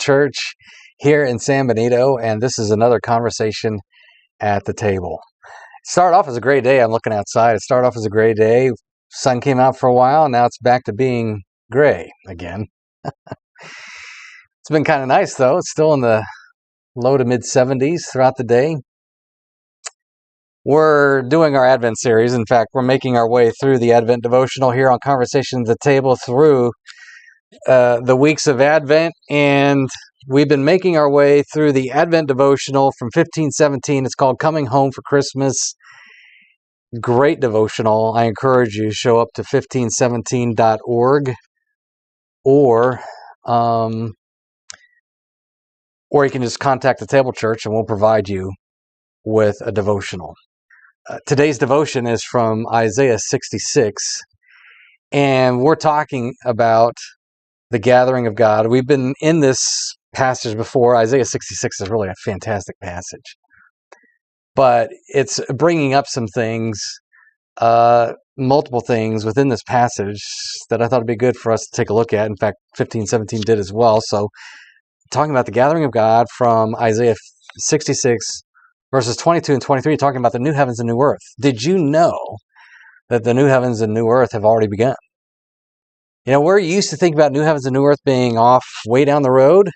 church here in San Benito, and this is another conversation at the table. It started off as a great day. I'm looking outside. It started off as a great day. Sun came out for a while, and now it's back to being gray again. It's been kind of nice, though. It's still in the low to mid 70s throughout the day. We're doing our Advent series. In fact, we're making our way through the Advent devotional here on Conversations at the Table through the weeks of Advent, and we've been making our way through the Advent devotional from 1517. It's called Coming Home for Christmas. Great devotional. I encourage you to show up to 1517.org or you can just contact the Table Church and we'll provide you with a devotional. Today's devotion is from Isaiah 66, and we're talking about the gathering of God. We've been in this passage before. Isaiah 66 is really a fantastic passage, but it's bringing up some things, multiple things within this passage that I thought would be good for us to take a look at. In fact, 1517 did as well. So talking about the gathering of God from Isaiah 66, verses 22 and 23, talking about the new heavens and new earth. Did you know that the new heavens and new earth have already begun? You know, we're used to think about new heavens and new earth being off way down the road,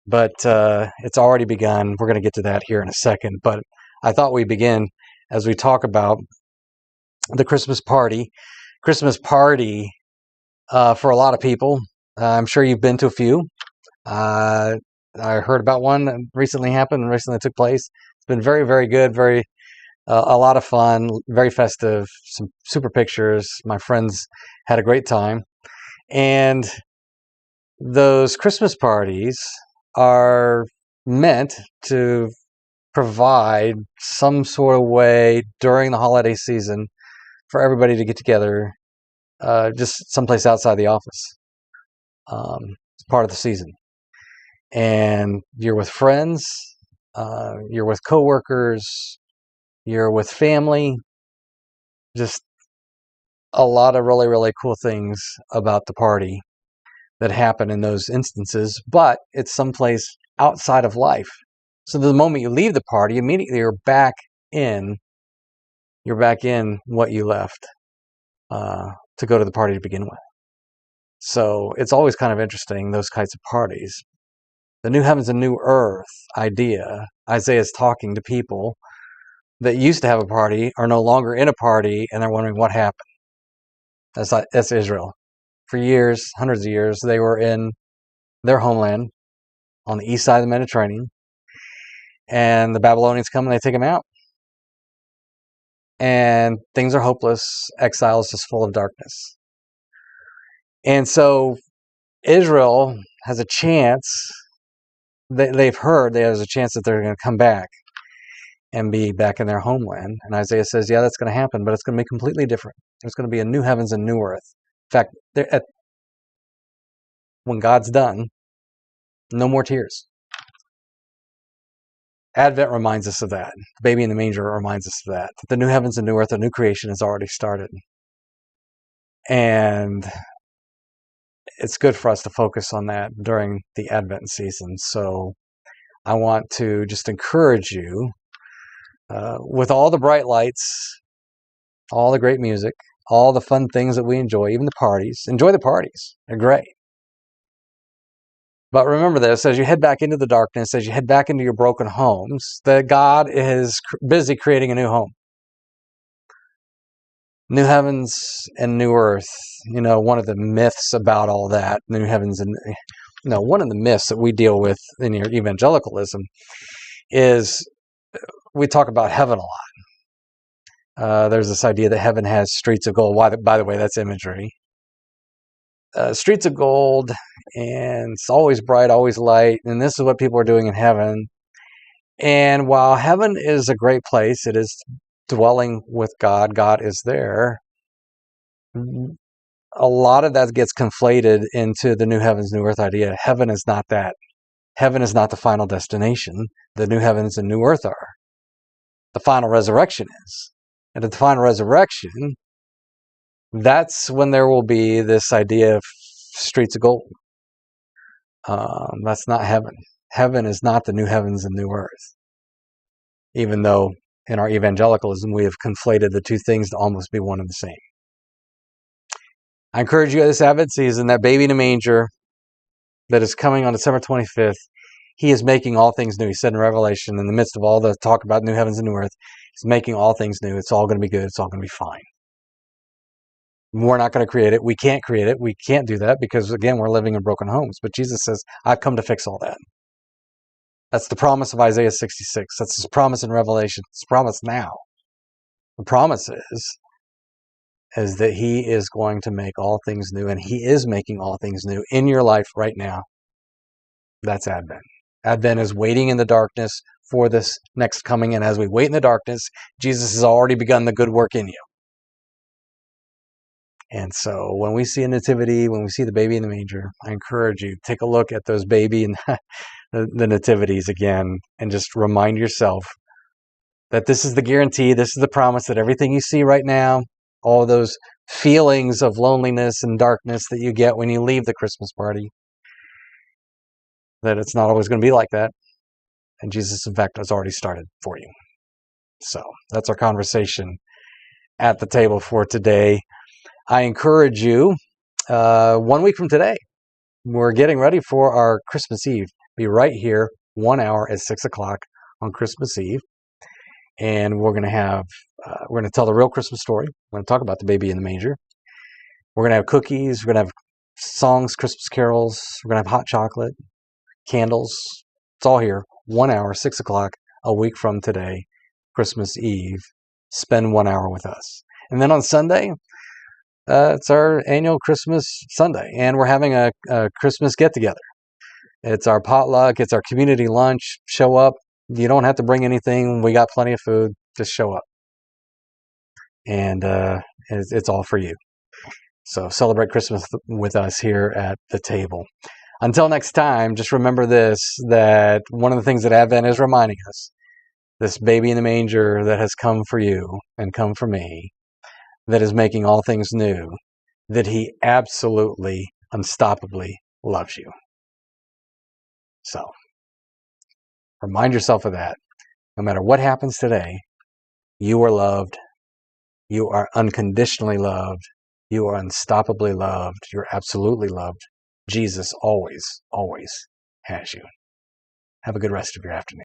but it's already begun. We're going to get to that here in a second, but I thought we'd begin as we talk about the Christmas party. Christmas party for a lot of people. I'm sure you've been to a few. I heard about one that recently took place. It's been very, very good, a lot of fun, very festive, some super pictures. My friends had a great time. And those Christmas parties are meant to provide some sort of way during the holiday season for everybody to get together, just someplace outside the office. It's part of the season. And you're with friends, you're with coworkers, you're with family, just a lot of really, really cool things about the party that happen in those instances, but it's someplace outside of life. So the moment you leave the party, immediately you're back in what you left to go to the party to begin with. So it's always kind of interesting, those kinds of parties. The new heavens and new earth idea, Isaiah is talking to people that used to have a party, are no longer in a party, and they're wondering what happened. That's Israel. For years, hundreds of years, they were in their homeland on the east side of the Mediterranean, and the Babylonians come and they take them out. And things are hopeless. Exile is just full of darkness. And so Israel has a chance. They've heard there's a chance that they're going to come back and be back in their homeland. And Isaiah says, yeah, that's going to happen, but it's going to be completely different. There's going to be a new heavens and new earth. In fact, when God's done, no more tears. Advent reminds us of that. The baby in the manger reminds us of that. The new heavens and new earth, the new creation has already started. And it's good for us to focus on that during the Advent season. So I want to just encourage you, with all the bright lights, all the great music, all the fun things that we enjoy, even the parties. Enjoy the parties. They're great. But remember this, as you head back into the darkness, as you head back into your broken homes, that God is busy creating a new home. New heavens and new earth. You know, one of the myths about all that, new heavens and, one of the myths that we deal with in your evangelicalism is we talk about heaven a lot. There's this idea that heaven has streets of gold. By the way, that's imagery. Streets of gold, and it's always bright, always light, and this is what people are doing in heaven. And while heaven is a great place, it is dwelling with God, God is there, a lot of that gets conflated into the new heavens, new earth idea. Heaven is not that. Heaven is not the final destination. The new heavens and new earth are. The final resurrection is. And at the final resurrection, that's when there will be this idea of streets of gold. That's not heaven. Heaven is not the new heavens and new earth. Even though in our evangelicalism we have conflated the two things to almost be one and the same. I encourage you this Advent season, that baby in a manger that is coming on December 25th, he is making all things new. He said in Revelation, in the midst of all the talk about new heavens and new earth, he's making all things new. It's all going to be good. It's all going to be fine. We're not going to create it. We can't create it. We can't do that because, again, we're living in broken homes. But Jesus says, I've come to fix all that. That's the promise of Isaiah 66. That's his promise in Revelation. It's promise now. The promise is that he is going to make all things new, and he is making all things new in your life right now. That's Advent. Advent is waiting in the darkness for this next coming, and as we wait in the darkness, Jesus has already begun the good work in you. And so when we see a nativity, when we see the baby in the manger, I encourage you, take a look at those baby and the nativities again, and just remind yourself that this is the guarantee, this is the promise that everything you see right now, all those feelings of loneliness and darkness that you get when you leave the Christmas party, that it's not always going to be like that. And Jesus, in fact, has already started for you. So that's our conversation at the table for today. I encourage you, 1 week from today, we're getting ready for our Christmas Eve. Be right here, 1 hour at 6 o'clock on Christmas Eve. And we're going to tell the real Christmas story. We're going to talk about the baby in the manger. We're going to have cookies. We're going to have songs, Christmas carols. We're going to have hot chocolate, candles. It's all here. 1 hour, 6 o'clock, a week from today, Christmas Eve. Spend 1 hour with us. And then on Sunday, it's our annual Christmas Sunday, and we're having a Christmas get-together. It's our potluck. It's our community lunch. Show up. You don't have to bring anything. We got plenty of food. Just show up. And it's all for you. So celebrate Christmas with us here at the table. Until next time, just remember this, that one of the things that Advent is reminding us, this baby in the manger that has come for you and come for me, that is making all things new, that he absolutely, unstoppably loves you. So, remind yourself of that. No matter what happens today, you are loved. You are unconditionally loved. You are unstoppably loved. You're absolutely loved. Jesus always, always has you. Have a good rest of your afternoon.